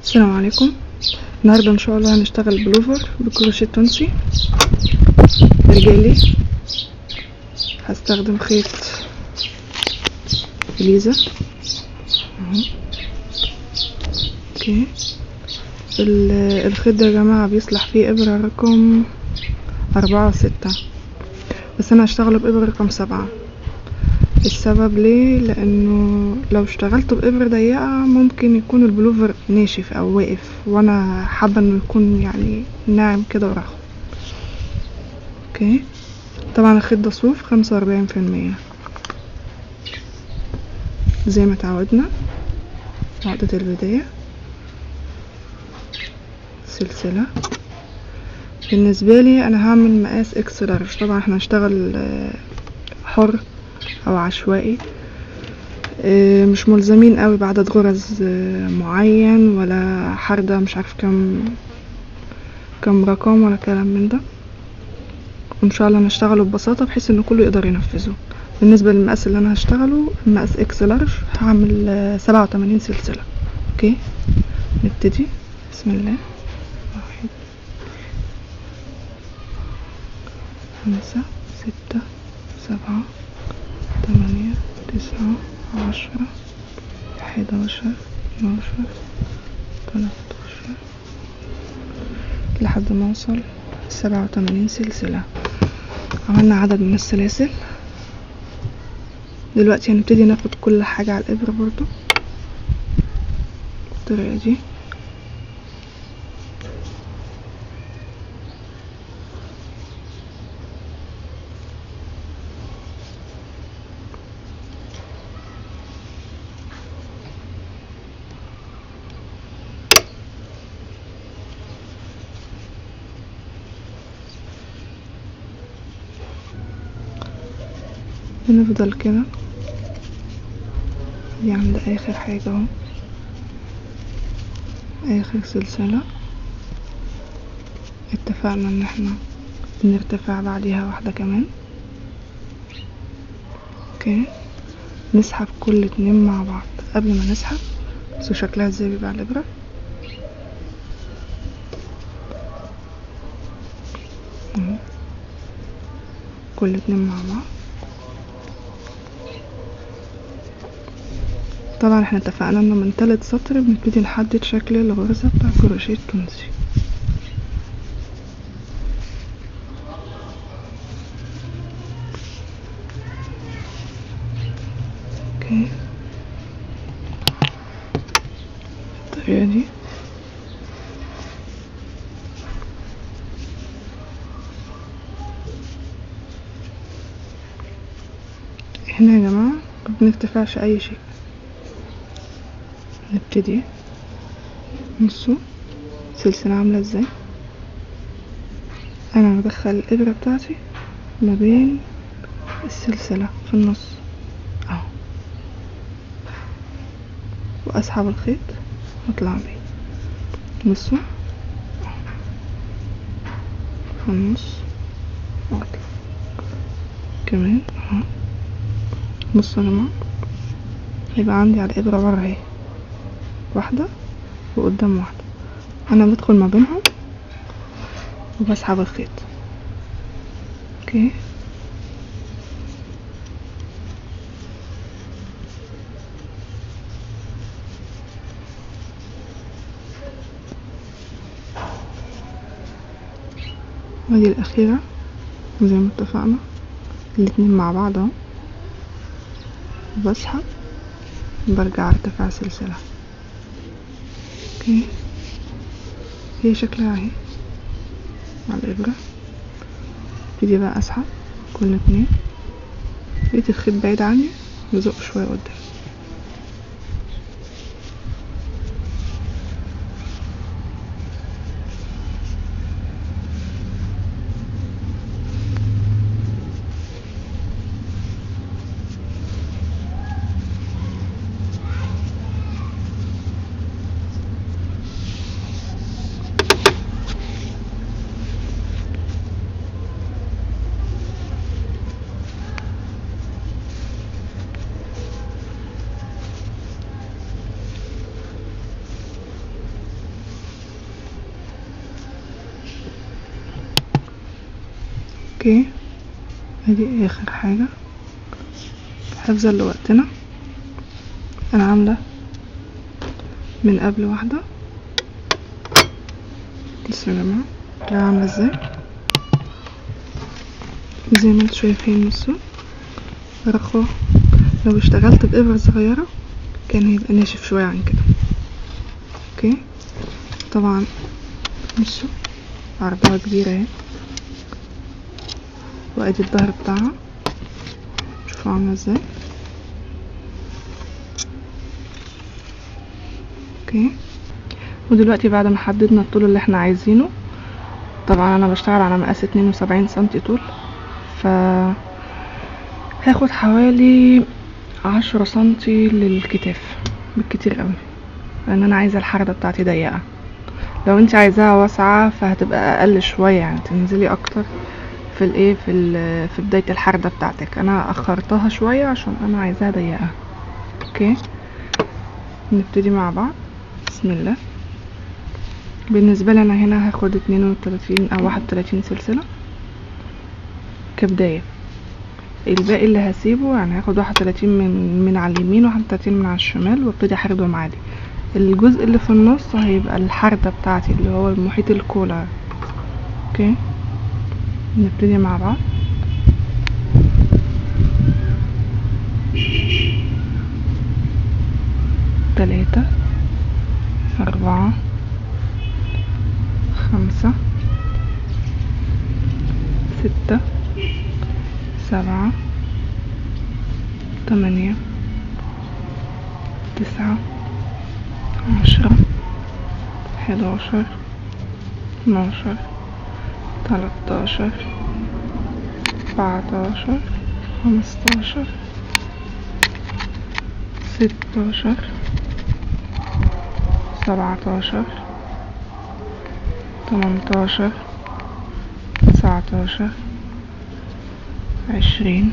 السلام عليكم. النهارده ان شاء الله هنشتغل بلوفر بالكروشيه التونسي رجالي. هستخدم خيط اليزا اهو. اوكي، الخيط ده يا جماعه بيصلح فيه ابره رقم 4 و6، بس انا هشتغله بابره رقم 7. السبب ليه؟ لانه لو اشتغلته بابره ضيقه ممكن يكون البلوفر ناشف او واقف، وانا حابه انه يكون يعني ناعم كده ورخو. اوكي، طبعا الخيط ده صوف 45% زي ما تعودنا. عقدة البداية، سلسلة. بالنسبة لي انا هعمل مقاس اكس لارج. طبعا احنا هنشتغل حر او عشوائي، مش ملزمين قوي بعدد غرز معين ولا حردة مش عارف كم رقم ولا كلام من ده. وان شاء الله نشتغله ببساطة بحيث ان كله يقدر ينفذه. بالنسبة للمقاس اللي انا هشتغله مقاس اكس لارج، هعمل 87 سلسلة. اوكي، نبتدي. بسم الله. 1 5 6 7 8 9 10 11 12 13 لحد ما اوصل 87 سلسلة. عملنا عدد من السلاسل. دلوقتي هنبتدي ناخد كل حاجة على الابرة برضو بالطريقة دي. بنفضل كده دي عند اخر حاجة اهو، اخر سلسلة. اتفقنا ان احنا بنرتفع بعديها واحدة كمان. اوكي، نسحب كل 2 مع بعض. قبل ما نسحب بصوا شكلها ازاي بيبقى على الابرة. كل 2 مع بعض. طبعا احنا اتفقنا انه من تالت سطر بنبتدي نحدد شكل الغرزة بتاع الكروشيه التونسي. اوكي، بالطريقة دي. هنا يا جماعة مبنرتفعش اي شيء. نبتدي نصو سلسلة عاملة ازاي. انا بدخل الابرة بتاعتي ما بين السلسلة في النص اهو، واسحب الخيط واطلع بيه. بصوا في النص واطلع كمان اهو. بصوا يا جماعة، هيبقى عندي على الابرة ورا اهي واحدة وقدام واحدة. انا بدخل ما بينهم وبسحب الخيط. اوكي، ودي الاخيرة زي ما اتفقنا، الاتنين مع بعض اهو. بسحب برجع ارتفع سلسلة. اوكي، هي شكلها اهي على الابرة. ابتدي بقى اسحب كل 2. لقيت الخيط بعيد عني بزق شوية قدام. اوكي، ادي اخر حاجة حفظا لوقتنا. انا عاملة من قبل واحدة، بصوا يا جماعة كده عاملة ازاي، زي ما انتوا شايفين. بصوا رخوة، لو اشتغلت بإبرة صغيرة كان هيبقى ناشف شوية عن كده. اوكي، طبعا بصوا عرضها كبيرة اهي، وادي الظهر بتاعها، شوفوا عاملة ازاي. اوكي، ودلوقتي بعد ما حددنا الطول اللي احنا عايزينه، طبعا انا بشتغل على مقاس 72 سنتي طول، ف هاخد حوالي 10 سنتي للكتاف بالكتير قوي، لان انا عايزة الحردة بتاعتي ضيقة. لو انت عايزاها واسعة فهتبقى اقل شوية، يعني تنزلي اكتر في الايه في بداية الحردة بتاعتك. انا اخرتها شوية عشان انا عايزاها ضيقة. اوكي، نبتدي مع بعض. بسم الله. بالنسبة لي انا هنا هاخد 32 او 31 سلسلة كبداية. الباقي اللي هسيبه يعني هاخد 31 من على اليمين و31 من على الشمال، وابتدي احردهم عادي. الجزء اللي في النص هيبقى الحردة بتاعتي اللي هو محيط الكولا. اوكي، نبتدي مع بعض. تلاتة، 4، 5، 6، 7، 8، 9، 10، 11، 12، 13، 14، 15، 16، 17، 18، 19، 20،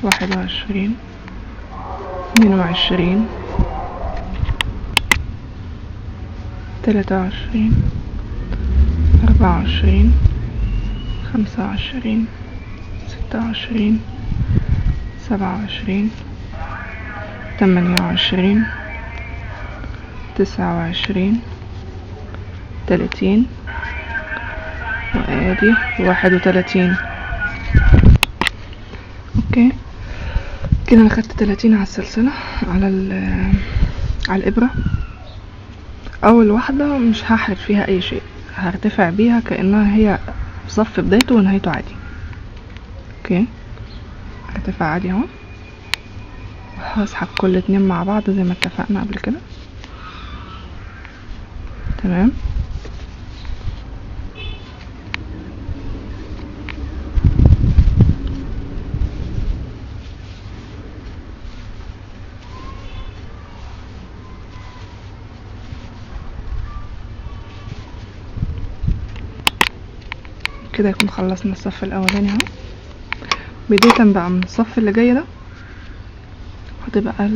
21، 22، 23، 24، 25، 26، 27، 28، 29، 30، وادي 31. اوكي كده انا خدت 30 على السلسلة، على الابرة. اول واحدة مش هحرد فيها اي شيء، هرتفع بيها كأنها هي صف بدايته ونهايته عادي. اوكي، هرتفع عادي اهو، وهسحب كل اتنين مع بعض زي ما اتفقنا قبل كده. تمام، كده يكون خلصنا الصف الاولاني اهو. بداية بقى من الصف اللي جاي ده هتبقى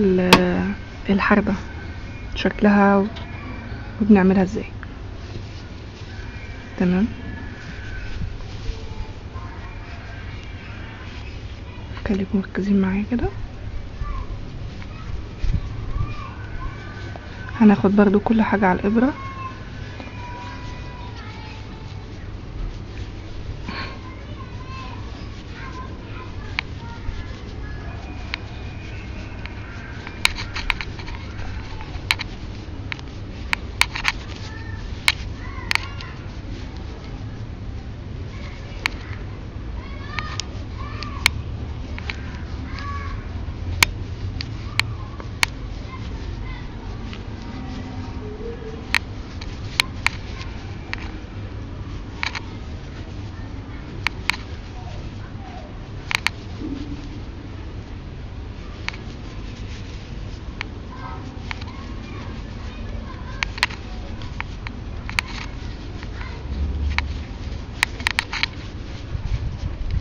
الحردة شكلها وبنعملها ازاي. تمام، خليكم مركزين معايا كده. هناخد برضو كل حاجة على الابرة.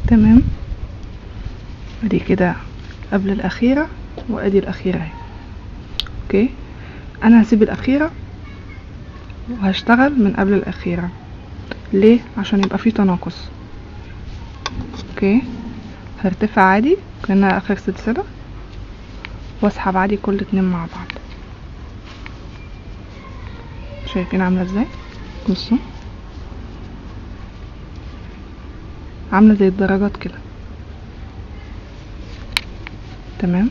تمام، ادي كده قبل الاخيرة وادي الاخيرة اهي. اوكي، انا هسيب الاخيرة وهشتغل من قبل الاخيرة. ليه؟ عشان يبقى فيه تناقص. اوكي، هرتفع عادي كأنها اخر سلسلة واسحب عادي كل اتنين مع بعض. شايفين عاملة ازاي؟ بصوا عاملة زي الدرجات كده. تمام.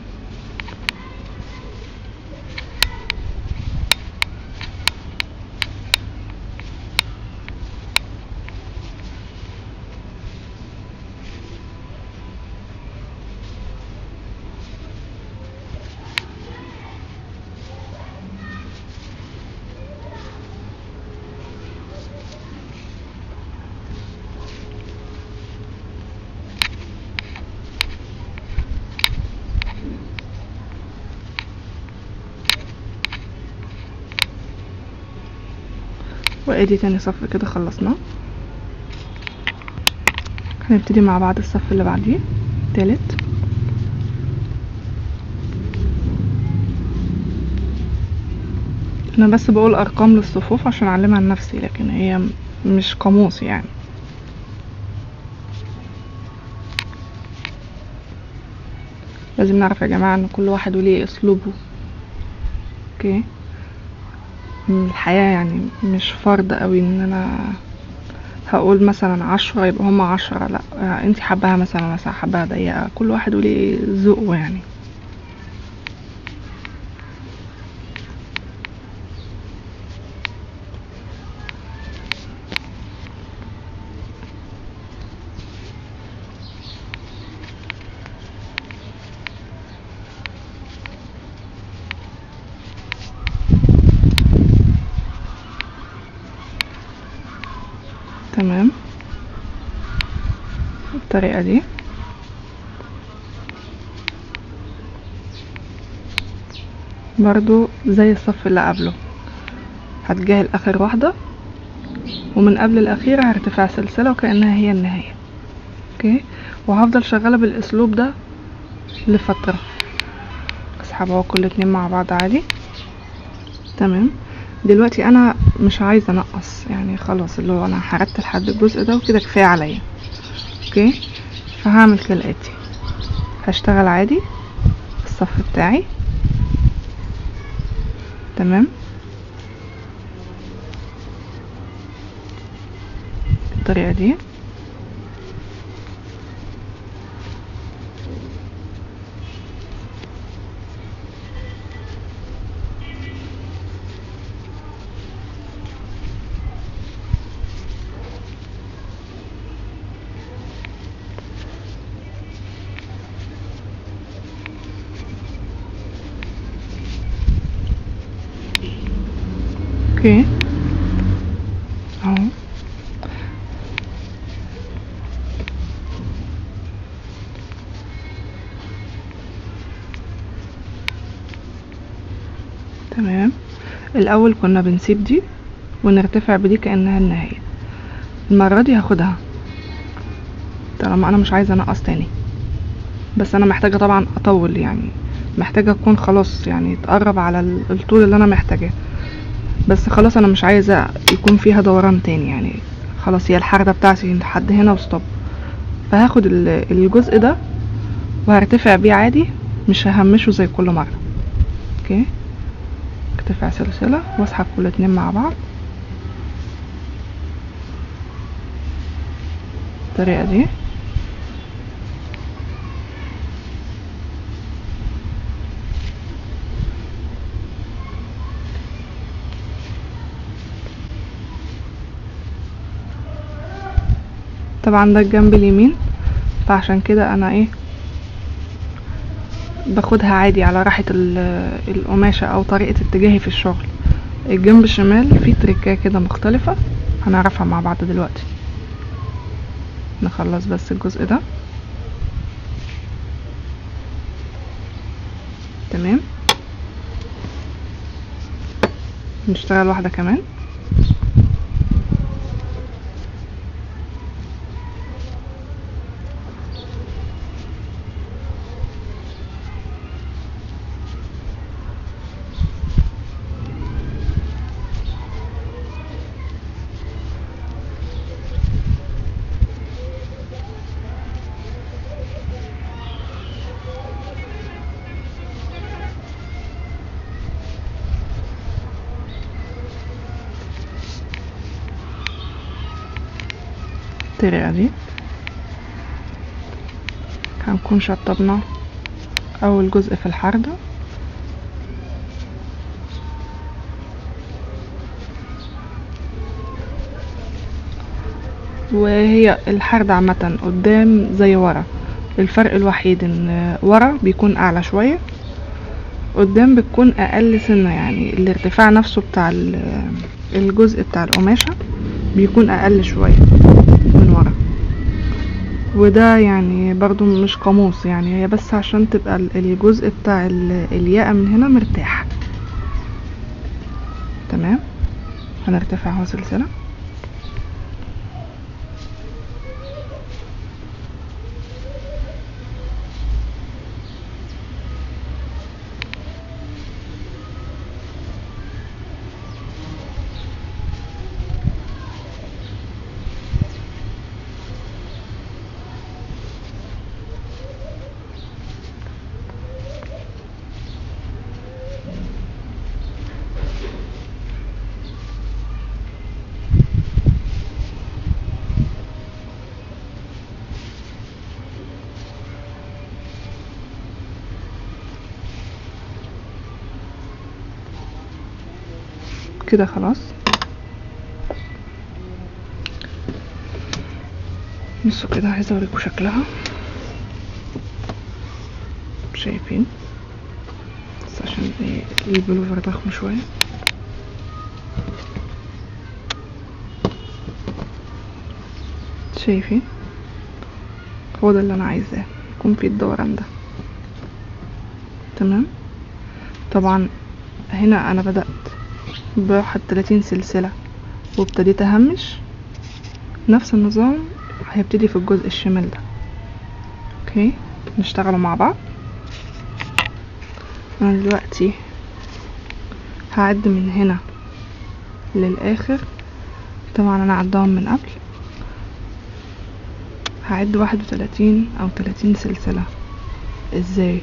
وادي تاني صف كده خلصناه. هنبتدي مع بعض الصف اللي بعديه تالت. انا بس بقول ارقام للصفوف عشان اعلمها لنفسي، لكن هي مش قاموس يعني. لازم نعرف يا جماعة ان كل واحد وليه اسلوبه. اوكي، الحياة يعني مش فرض قوي ان انا هقول مثلا 10 يبقى هما 10، لا، انتي حباها مثلا حباها ضيقة، كل واحد وليه ذوقه يعني. تمام، بالطريقة دي. برضو زي الصف اللي قبله هتجاهل اخر واحدة، ومن قبل الاخيرة هرتفع سلسلة وكأنها هي النهاية. اوكي، وهفضل شغالة بالاسلوب ده لفترة. اسحبها كل اتنين مع بعض عادي. تمام. دلوقتي انا مش عايزة انقص يعني، خلاص اللي هو انا حردت لحد الجزء ده وكده كفاية عليا. اوكي، فهعمل كالاتي. هشتغل عادي الصف بتاعي. تمام، بالطريقة دي. اوكي اهو. تمام، الاول كنا بنسيب دي ونرتفع بدي كأنها النهاية. المرة دي هاخدها طالما انا مش عايزة انقص تاني، بس انا محتاجة طبعا اطول يعني، محتاجة اكون خلاص يعني تقرب على الطول اللي انا محتاجاه، بس خلاص انا مش عايزة يكون فيها دوران تاني يعني. خلاص هي الحردة بتاعتي لحد هنا وستوب. فهاخد الجزء ده وهرتفع بيه عادي، مش ههمشه زي كل مرة. اوكي، ارتفع سلسلة واسحب كل اتنين مع بعض بالطريقة دي. طبعا ده الجنب اليمين، فعشان كده انا ايه باخدها عادي على راحة القماشة او طريقة اتجاهي في الشغل. الجنب الشمال فيه تريكاه كده مختلفة هنعرفها مع بعض دلوقتي. نخلص بس الجزء ده. تمام، نشتغل واحدة كمان. بالطريقة دي. هنكون شطبنا اول جزء في الحردة، وهي الحردة عامة قدام زي ورا، الفرق الوحيد ان ورا بيكون اعلى شوية، قدام بتكون اقل سنة، يعني الارتفاع نفسه بتاع الجزء بتاع القماشة بيكون اقل شوية من ورا. وده يعني برضو مش قاموس، يعني هي بس عشان تبقى الجزء بتاع الياقة من هنا مرتاح. تمام. هنرتفع اهو سلسلة. كده خلاص. بصوا كده، عايزه اوريكم شكلها. شايفين؟ بس عشان البلوفر ضخم شويه. شايفين؟ هو ده اللي انا عايزاه، يكون فيه الدوران ده. تمام. طبعا هنا انا بدأت ب31 سلسلة وابتديت اهمش. نفس النظام هيبتدي في الجزء الشمال ده. اوكي، نشتغلوا مع بعض. انا دلوقتي هعد من هنا للاخر، طبعا انا عدهم من قبل. هعد 31 او 30 سلسلة. ازاي؟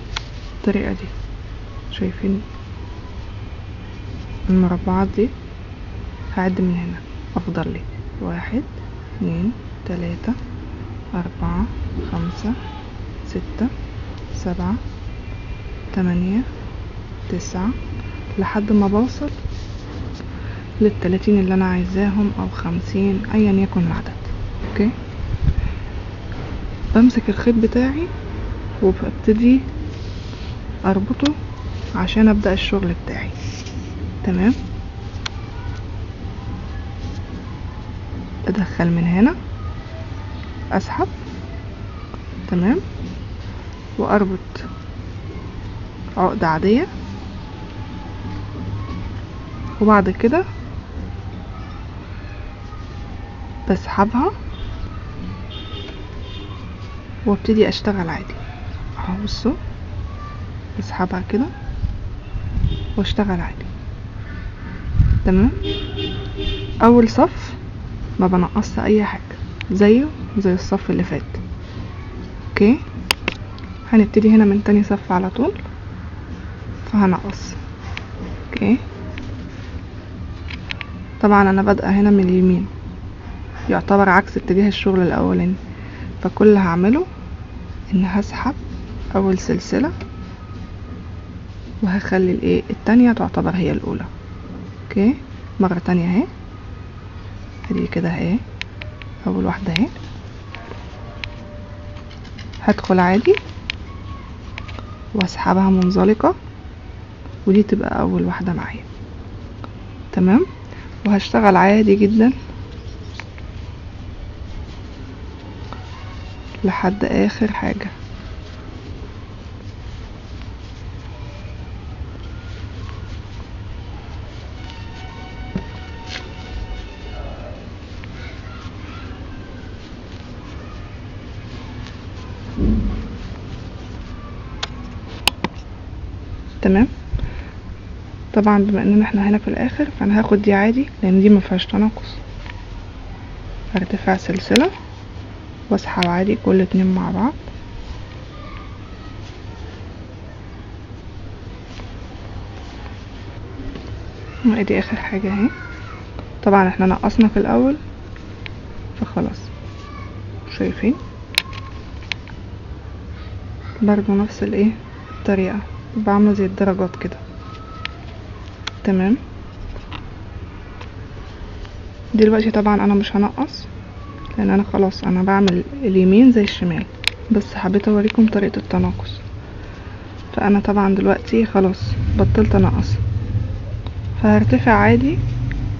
الطريقة دي. شايفين المربعات دي؟ هعد من هنا، افضل لي 1 2 3 4 5 6 7 8 9 لحد ما بوصل لل30 اللي انا عايزاهم، او 50 ايا يكن العدد. اوكي، بمسك الخيط بتاعي وببتدي اربطه عشان ابدأ الشغل بتاعي. تمام. ادخل من هنا، اسحب. تمام. واربط عقدة عادية، وبعد كده بسحبها وابتدي اشتغل عادي. اهو بصوا، بسحبها كده واشتغل عادي. تمام. اول صف ما بنقص اي حاجة، زيه زي الصف اللي فات. اوكي، هنبتدي هنا من تاني صف على طول، فهنقص. اوكي، طبعا انا بادئه هنا من اليمين، يعتبر عكس اتجاه الشغل الاولاني، فكل اللي هعمله ان هسحب اول سلسلة وهخلي التانية تعتبر هي الاولى. اوكي، مرة تانية اهي، ادي كده اهي اول واحدة اهي. هدخل عادي واسحبها منزلقة، ودي تبقى اول واحدة معايا. تمام. وهشتغل عادي جدا لحد اخر حاجة. تمام. طبعا بما ان احنا هنا في الاخر، فانا هاخد دي عادي لان دي مفيهاش تناقص. هرتفع سلسلة واسحب عادي كل اتنين مع بعض. وادي اخر حاجة اهي. طبعا احنا نقصنا في الاول، فخلاص شايفين برضو نفس الطريقة، بعمل زي الدرجات كده. تمام. دلوقتي طبعا انا مش هنقص لان انا خلاص انا بعمل اليمين زي الشمال، بس حبيت اوريكم طريقة التناقص. فانا طبعا دلوقتي خلاص بطلت انقص، فهرتفع عادي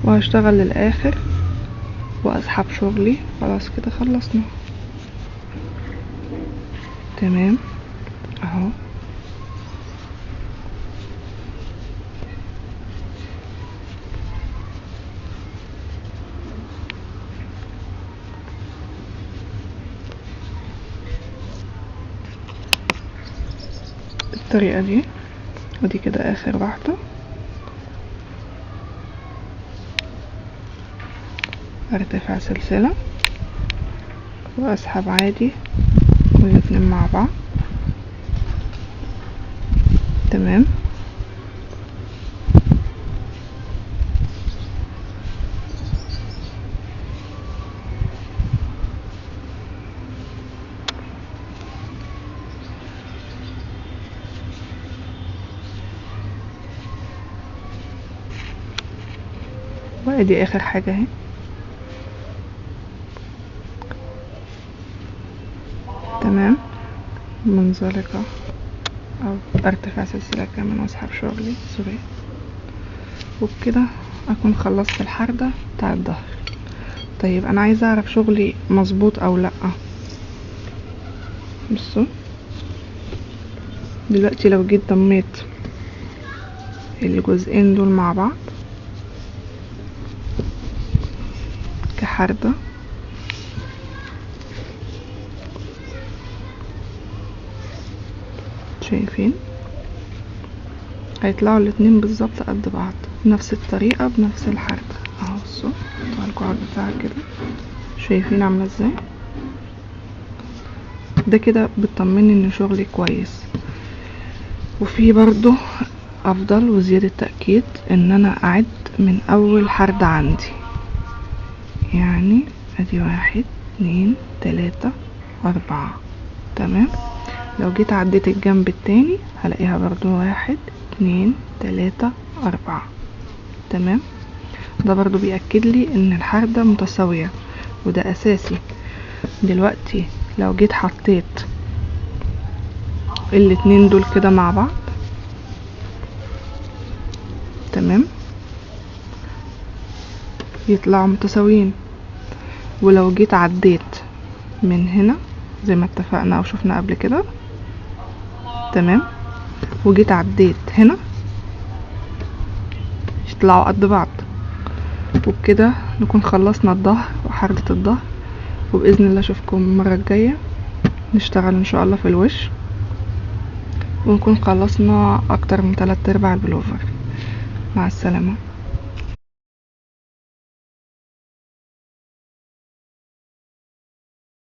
وهشتغل للاخر واسحب شغلي. خلاص كده خلصنا. تمام اهو. الطريقة دي، ودي كده اخر واحدة. ارتفع سلسلة واسحب عادي والاتنين مع بعض. تمام. وادي اخر حاجة اهي. تمام. منزلقة او ارتفع سلسلة كمان واسحب شغلي سوري. وبكده اكون خلصت الحردة بتاع الظهر. طيب انا عايزة اعرف شغلي مظبوط او لا. بصوا دلوقتي لو جيت ضميت الجزئين دول مع بعض كحردة، شايفين هيطلعوا الاتنين بالظبط قد بعض بنفس الطريقة بنفس الحردة اهو. بصوا طلع القاعد بتاعها كده، شايفين عاملة ازاي. ده كده بتطمني ان شغلي كويس. وفي برضو افضل وزيادة تأكيد ان انا اعد من اول حردة عندي، يعني ادي 1 2 3 4. تمام. لو جيت عديت الجنب التاني هلاقيها برضو 1 2 3 4. تمام. ده برضو بيأكد لي ان الحردة متساوية وده اساسي. دلوقتي لو جيت حطيت الاتنين دول كده مع بعض، تمام، يطلعوا متساويين. ولو جيت عديت من هنا زي ما اتفقنا او شفنا قبل كده، تمام، وجيت عديت هنا يطلعوا قد بعض. وبكده نكون خلصنا الظهر وحردة الظهر. وبإذن الله اشوفكم المرة الجاية نشتغل ان شاء الله في الوش ونكون خلصنا اكتر من 3/4 البلوفر. مع السلامة.